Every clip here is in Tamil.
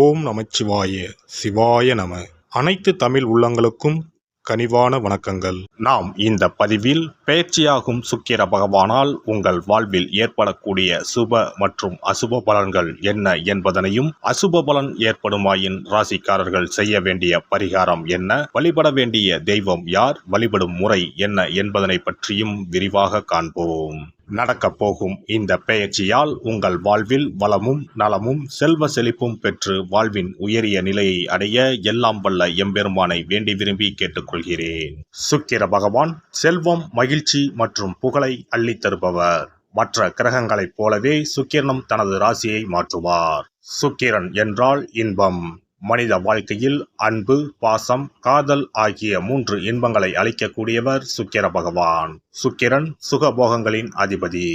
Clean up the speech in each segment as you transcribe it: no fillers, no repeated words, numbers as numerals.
ஓம் நமச்சிவாய சிவாய நம. அனைத்து தமிழ் உள்ளங்களுக்கும் கனிவான வணக்கங்கள். நாம் இந்த பதிவில் பெயர்ச்சியாகும் சுக்கிர பகவானால் உங்கள் வாழ்வில் ஏற்படக்கூடிய சுப மற்றும் அசுப பலன்கள் என்ன என்பதனையும், அசுப பலன் ஏற்படுமாயின் ராசிக்காரர்கள் செய்ய வேண்டிய பரிகாரம் என்ன, வழிபட வேண்டிய தெய்வம் யார், வழிபடும் முறை என்ன என்பதனை பற்றியும் விரிவாக காண்போம். நடக்கப் போகும் இந்த பெயர்ச்சியால் உங்கள் வாழ்வில் வளமும் நலமும் செல்வ செழிப்பும் பெற்று வாழ்வின் உயரிய நிலையை அடைய எல்லாம் வல்ல எம்பெருமானை வேண்டி விரும்பி கேட்டுக்கொள்கிறேன். சுக்கிர பகவான் செல்வம், மகிழ்ச்சி மற்றும் புகழை அள்ளித் தருபவர். மற்ற கிரகங்களைப் போலவே சுக்கிரனும் தனது ராசியை மாற்றுவார். சுக்கிரன் என்றால் இன்பம். மனித வாழ்க்கையில் அன்பு, பாசம், காதல் ஆகிய 3 இன்பங்களை அளிக்கக்கூடியவர் சுக்கிர பகவான். சுக்கிரன் சுகபோகங்களின் அதிபதி.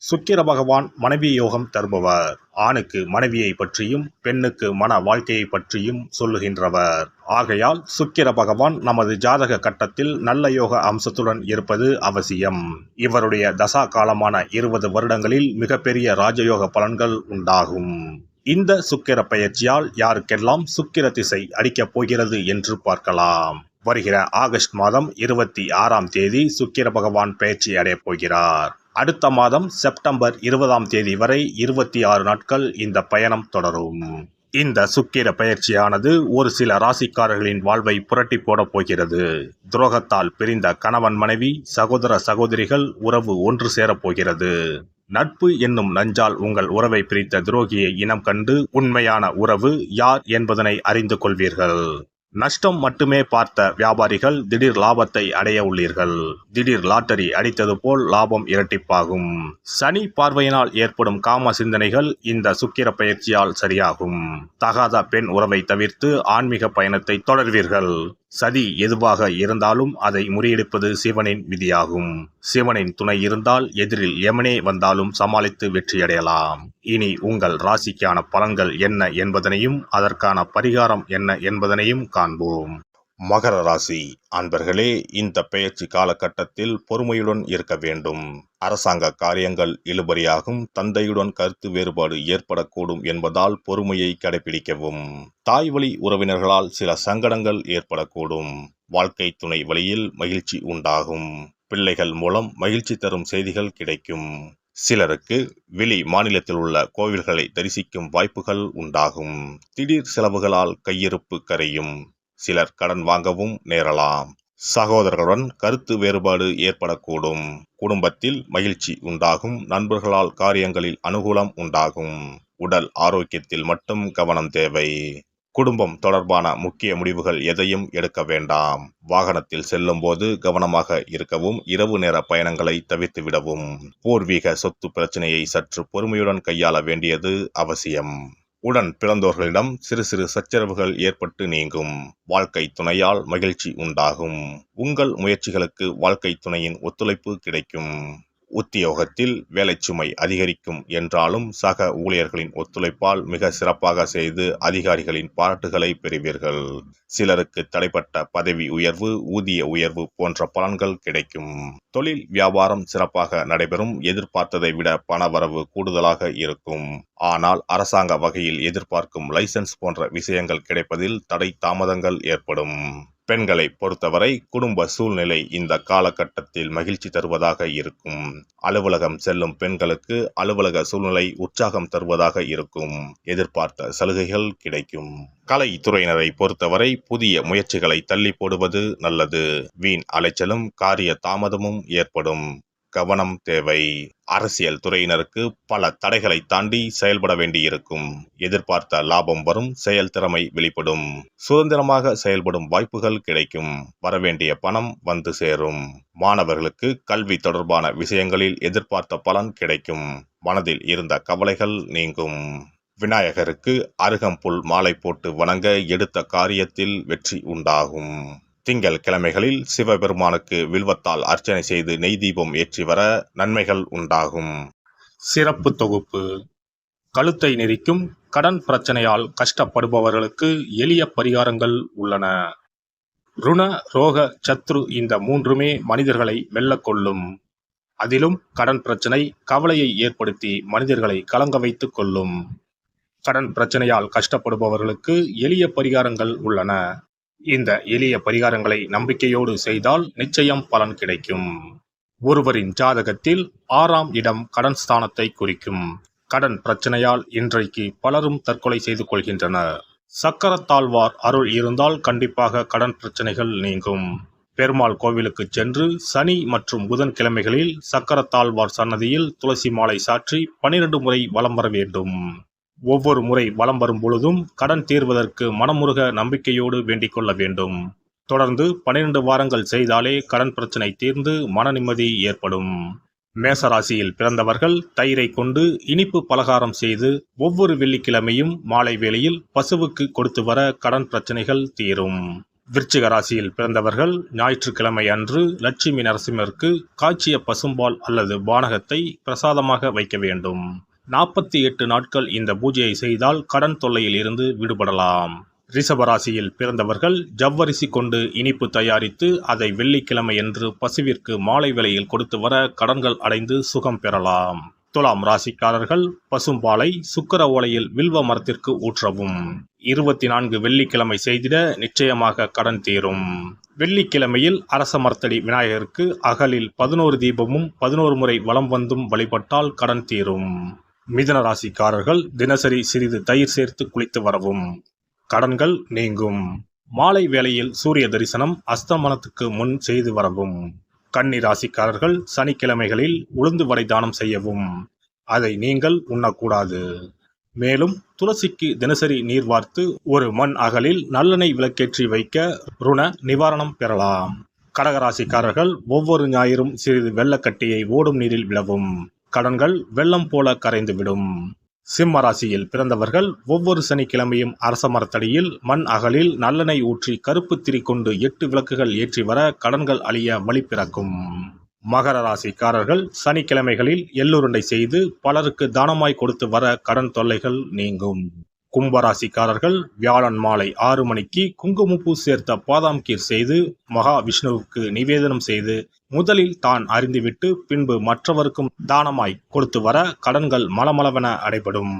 சுக்கிர பகவான் மனைவி யோகம் தருபவர். ஆணுக்கு மனைவியை பற்றியும் பெண்ணுக்கு மன வாழ்க்கையை பற்றியும் சொல்லுகின்றவர். ஆகையால் சுக்கிர பகவான் நமது ஜாதக கட்டத்தில் நல்ல யோக அம்சத்துடன் இருப்பது அவசியம். இவருடைய தசா காலமான 20 வருடங்களில் மிகப்பெரிய ராஜயோக பலன்கள் உண்டாகும். இந்த சுக்கிர பெயர்ச்சியால் யாருக்கெல்லாம் சுக்கிர திசை அடிக்கப் போகிறது என்று பார்க்கலாம். வருகிற ஆகஸ்ட் மாதம் 26ஆம் தேதி சுக்கிர பகவான் பெயர்ச்சி அடையப் போகிறார். அடுத்த மாதம் செப்டம்பர் 20ஆம் தேதி வரை 26 நாட்கள் இந்த பயணம் தொடரும். இந்த சுக்கிர பெயர்ச்சியானது ஒரு சில ராசிக்காரர்களின் வாழ்வை புரட்டி போடப் போகிறது. துரோகத்தால் பிரிந்த கணவன் மனைவி, சகோதர சகோதரிகள் உறவு ஒன்று சேரப் போகிறது. நட்பு என்னும் நஞ்சால் உங்கள் உறவை பிரித்த துரோகியை இனம் கண்டு உண்மையான உறவு யார் என்பதனை அறிந்து கொள்வீர்கள். நஷ்டம் மட்டுமே பார்த்த வியாபாரிகள் திடீர் லாபத்தை அடைய உள்ளீர்கள். திடீர் லாட்டரி அடித்தது போல் லாபம் இரட்டிப்பாகும். சனி பார்வையினால் ஏற்படும் காம சிந்தனைகள் இந்த சுக்கிர பெயர்ச்சியால் சரியாகும். தகாத பெண் உறவை தவிர்த்து ஆன்மீக பயணத்தை தொடர்வீர்கள். சதி எதுவாக இருந்தாலும் அதை முறியடிப்பது சிவனின் விதியாகும். சிவனின் துணை இருந்தால் எதிரில் யமனே வந்தாலும் சமாளித்து வெற்றியடையலாம். இனி உங்கள் ராசிக்கான பலன்கள் என்ன என்பதனையும் அதற்கான பரிகாரம் என்ன என்பதனையும் காண்போம். மகர ராசி அன்பர்களே, இந்த பெயர்ச்சி காலகட்டத்தில் பொறுமையுடன் இருக்க வேண்டும். அரசாங்க காரியங்கள் இழுபறியாகும். தந்தையுடன் கருத்து வேறுபாடு ஏற்படக்கூடும் என்பதால் பொறுமையை கடைபிடிக்கவும். தாய் வழி உறவினர்களால் சில சங்கடங்கள் ஏற்படக்கூடும். வாழ்க்கை துணை வழியில் மகிழ்ச்சி உண்டாகும். பிள்ளைகள் மூலம் மகிழ்ச்சி தரும் செய்திகள் கிடைக்கும். சிலருக்கு வெளி மாநிலத்தில் உள்ள கோவில்களை தரிசிக்கும் வாய்ப்புகள் உண்டாகும். திடீர் செலவுகளால் கையிருப்பு கரையும். சிலர் கடன் வாங்கவும் நேரலாம். சகோதரர்களுடன் கருத்து வேறுபாடு ஏற்படக்கூடும். குடும்பத்தில் மகிழ்ச்சி உண்டாகும். நண்பர்களால் காரியங்களில் அனுகூலம் உண்டாகும். உடல் ஆரோக்கியத்தில் மட்டும் கவனம் தேவை. குடும்பம் தொடர்பான முக்கிய முடிவுகள் எதையும் எடுக்க வேண்டாம். வாகனத்தில் செல்லும் போது கவனமாக இருக்கவும், இரவு நேர பயணங்களை தவிர்த்து விடவும். பூர்வீக சொத்து பிரச்சனையை சற்று பொறுமையுடன் கையாள வேண்டியது அவசியம். உடன் பிறந்தோர்களிடம் சிறு சிறு சச்சரவுகள் ஏற்பட்டு நீங்கும். வாழ்க்கை துணையால் மகிழ்ச்சி உண்டாகும். உங்கள் முயற்சிகளுக்கு வாழ்க்கை துணையின் ஒத்துழைப்பு கிடைக்கும். உத்தியோகத்தில் வேலை சுமை அதிகரிக்கும் என்றாலும் சக ஊழியர்களின் ஒத்துழைப்பால் மிக சிறப்பாக செய்து அதிகாரிகளின் பாராட்டுகளை பெறுவீர்கள். சிலருக்கு தடைப்பட்ட பதவி உயர்வு, ஊதிய உயர்வு போன்ற பலன்கள் கிடைக்கும். தொழில் வியாபாரம் சிறப்பாக நடைபெறும். எதிர்பார்த்ததை விட பண வரவு கூடுதலாக இருக்கும். ஆனால் அரசாங்க வகையில் எதிர்பார்க்கும் லைசன்ஸ் போன்ற விஷயங்கள் கிடைப்பதில் தடை தாமதங்கள் ஏற்படும். பெண்களை பொறுத்தவரை குடும்ப சூழ்நிலை இந்த காலகட்டத்தில் மகிழ்ச்சி தருவதாக இருக்கும். அலுவலகம் செல்லும் பெண்களுக்கு அலுவலக சூழ்நிலை உற்சாகம் தருவதாக இருக்கும். எதிர்பார்த்த சலுகைகள் கிடைக்கும். கலைத்துறையினரை பொறுத்தவரை புதிய முயற்சிகளை தள்ளி போடுவது நல்லது. வீண் அலைச்சலும் காரிய தாமதமும் ஏற்படும். கவனம் தேவை. அரசியல் துறையினருக்கு பல தடைகளை தாண்டி செயல்பட வேண்டியிருக்கும். எதிர்பார்த்த லாபம் வரும். செயல் திறமை வெளிப்படும். சுதந்திரமாக செயல்படும் வாய்ப்புகள் கிடைக்கும். வரவேண்டிய பணம் வந்து சேரும். மாணவர்களுக்கு கல்வி தொடர்பான விஷயங்களில் எதிர்பார்த்த பலன் கிடைக்கும். மனதில் இருந்த கவலைகள் நீங்கும். விநாயகருக்கு அருகம்புல் மாலை போட்டு வணங்க எடுத்த காரியத்தில் வெற்றி உண்டாகும். திங்கள் கிழமைகளில் சிவபெருமானுக்கு வில்வத்தால் அர்ச்சனை செய்து நெய் தீபம் ஏற்றி வர நன்மைகள் உண்டாகும். சிறப்பு தொகுப்பு. கழுத்தை நெரிக்கும் கடன் பிரச்சனையால் கஷ்டப்படுபவர்களுக்கு எளிய பரிகாரங்கள் உள்ளன. ருண, ரோக, சத்ரு இந்த 3மே மனிதர்களை வெல்லக்கொள்ளும். அதிலும் கடன் பிரச்சனை கவலையை ஏற்படுத்தி மனிதர்களை கலங்க வைத்துக் கொள்ளும். கடன் பிரச்சனையால் கஷ்டப்படுபவர்களுக்கு எளிய பரிகாரங்கள் உள்ளன. இந்த எளிய பரிகாரங்களை நம்பிக்கையோடு செய்தால் நிச்சயம் பலன் கிடைக்கும். ஒருவரின் ஜாதகத்தில் 6ஆம் இடம் கடன் ஸ்தானத்தை குறிக்கும். கடன் பிரச்சனையால் இன்றைக்கு பலரும் தற்கொலை செய்து கொள்கின்றனர். சக்கரத்தாழ்வார் அருள் இருந்தால் கண்டிப்பாக கடன் பிரச்சனைகள் நீங்கும். பெருமாள் கோவிலுக்கு சென்று சனி மற்றும் புதன்கிழமைகளில் சக்கரத்தாழ்வார் சன்னதியில் துளசி மாலை சாற்றி 12 முறை வலம் வர வேண்டும். ஒவ்வொரு முறை வலம் வரும் பொழுதும் கடன் தீர்வதற்கு மனமுருக நம்பிக்கையோடு வேண்டிக் கொள்ள வேண்டும். தொடர்ந்து 12 வாரங்கள் செய்தாலே கடன் பிரச்சனை தீர்ந்து மன நிம்மதி ஏற்படும். மேசராசியில் பிறந்தவர்கள் தயிரை கொண்டு இனிப்பு பலகாரம் செய்து ஒவ்வொரு வெள்ளிக்கிழமையும் மாலை வேளையில் பசுவுக்கு கொடுத்து வர கடன் பிரச்சனைகள் தீரும். விருச்சிக ராசியில் பிறந்தவர்கள் ஞாயிற்றுக்கிழமை அன்று லட்சுமி நரசிம்மருக்கு காய்ச்சிய பசும்பால் அல்லது பானகத்தை பிரசாதமாக வைக்க வேண்டும். 48 நாட்கள் இந்த பூஜையை செய்தால் கடன் தொல்லையில் இருந்து விடுபடலாம். ரிஷபராசியில் பிறந்தவர்கள் ஜவ்வரிசி கொண்டு இனிப்பு தயாரித்து அதை வெள்ளிக்கிழமையன்று பசுவிற்கு மாலை வேளையில் கொடுத்து வர கடன்கள் அடைந்து சுகம் பெறலாம். துலாம் ராசிக்காரர்கள் பசும்பாலை சுக்கிர ஓலையில் வில்வ மரத்திற்கு ஊற்றவும். 24 வெள்ளிக்கிழமை செய்திட நிச்சயமாக கடன் தீரும். வெள்ளிக்கிழமையில் அரச மரத்தடி விநாயகருக்கு அகலில் 11 தீபமும் 11 முறை வலம் வந்தும் வழிபட்டால் கடன் தீரும். மிதுன ராசிக்காரர்கள் தினசரி சிறிது தயிர் சேர்த்து குளித்து வரவும். கடன்கள் நீங்கும். மாலை வேளையில் சூரிய தரிசனம் அஸ்தமனத்துக்கு முன் செய்து வரவும். கன்னி ராசிக்காரர்கள் சனிக்கிழமைகளில் உளுந்து வடை தானம் செய்யவும். அதை நீங்கள் உண்ணக்கூடாது. மேலும் துளசிக்கு தினசரி நீர் வார்த்து ஒரு மண் அகலில் நல்லெண்ணெய் விளக்கேற்றி வைக்க ருண நிவாரணம் பெறலாம். கடகராசிக்காரர்கள் ஒவ்வொரு ஞாயிறும் சிறிது வெள்ளக்கட்டியை ஓடும் நீரில் விழவும். கடன்கள் வெள்ளம் போல கரைந்துவிடும். சிம்ம ராசியில் பிறந்தவர்கள் ஒவ்வொரு சனிக்கிழமையும் அரச மரத்தடியில் மண் அகலில் நல்லெண்ணெய் ஊற்றி கருப்பு திரி கொண்டு 8 விளக்குகள் ஏற்றி வர கடன்கள் அழிய வழி பிறக்கும். மகர ராசிக்காரர்கள் சனிக்கிழமைகளில் எள்ளுருண்டை செய்து பலருக்கு தானமாய் கொடுத்து வர கடன் தொல்லைகள் நீங்கும். கும்பராசிக்காரர்கள் வியாழன் மாலை 6 மணிக்கு குங்குமப்பூ சேர்த்த பாதாம் கீர் செய்து மகா விஷ்ணுவுக்கு நிவேதனம் செய்து முதலில் தான் அறிந்துவிட்டு பின்பு மற்றவருக்கும் தானமாய் கொடுத்து வர கடன்கள் மலமளவென அடைபடும்.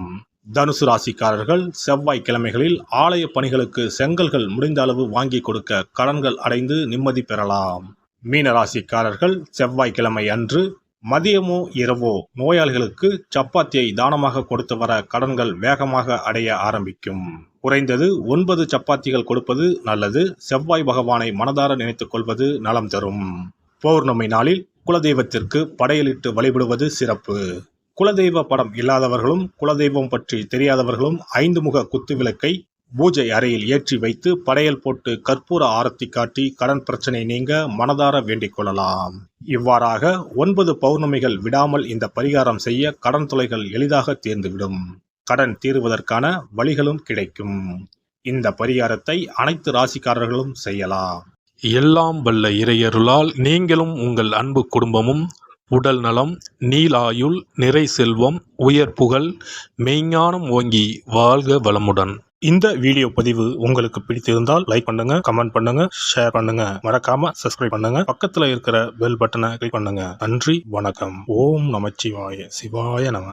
தனுசு ராசிக்காரர்கள் செவ்வாய்க்கிழமைகளில் ஆலய பணிகளுக்கு செங்கல்கள் முடிந்த அளவு வாங்கி கொடுக்க கடன்கள் அடைந்து நிம்மதி பெறலாம். மீன ராசிக்காரர்கள் செவ்வாய்க்கிழமை அன்று மதியமோ இரவோ நோயாளிகளுக்கு சப்பாத்தியை தானமாக கொடுத்து வர கடன்கள் வேகமாக அடைய ஆரம்பிக்கும். குறைந்தது 9 சப்பாத்திகள் கொடுப்பது நல்லது. செவ்வாய் பகவானை மனதார நினைத்துக் கொள்வது நலம் தரும். பௌர்ணமி நாளில் குலதெய்வத்திற்கு படையலிட்டு வழிபடுவது சிறப்பு. குலதெய்வ படம் இல்லாதவர்களும் குலதெய்வம் பற்றி தெரியாதவர்களும் 5 முக குத்து விளக்கை பூஜை அறையில் ஏற்றி வைத்து படையல் போட்டு கற்பூர ஆரத்தி காட்டி கடன் பிரச்சனை நீங்க மனதார வேண்டிக் கொள்ளலாம். இவ்வாறாக 9 பௌர்ணமிகள் விடாமல் இந்த பரிகாரம் செய்ய கடன் தொல்லைகள் எளிதாக தீர்ந்துவிடும். கடன் தீர்வதற்கான வழிகளும் கிடைக்கும். இந்த பரிகாரத்தை அனைத்து ராசிக்காரர்களும் செய்யலாம். எல்லாம் வல்ல இறையருளால் நீங்களும் உங்கள் அன்பு குடும்பமும் உடல் நலம், நீலாயுள், நிறை செல்வம், உயர் புகழ், மெய்ஞானம் ஓங்கி வாழ்க வளமுடன். இந்த வீடியோ பதிவு உங்களுக்கு பிடித்திருந்தால் லைக் பண்ணுங்க, கமெண்ட் பண்ணுங்க, ஷேர் பண்ணுங்க, மறக்காம சப்ஸ்கிரைப் பண்ணுங்க, பக்கத்துல இருக்கிற பெல் பட்டனை கிளிக் பண்ணுங்க. நன்றி, வணக்கம். ஓம் நமச்சிவாய. சிவாய நம.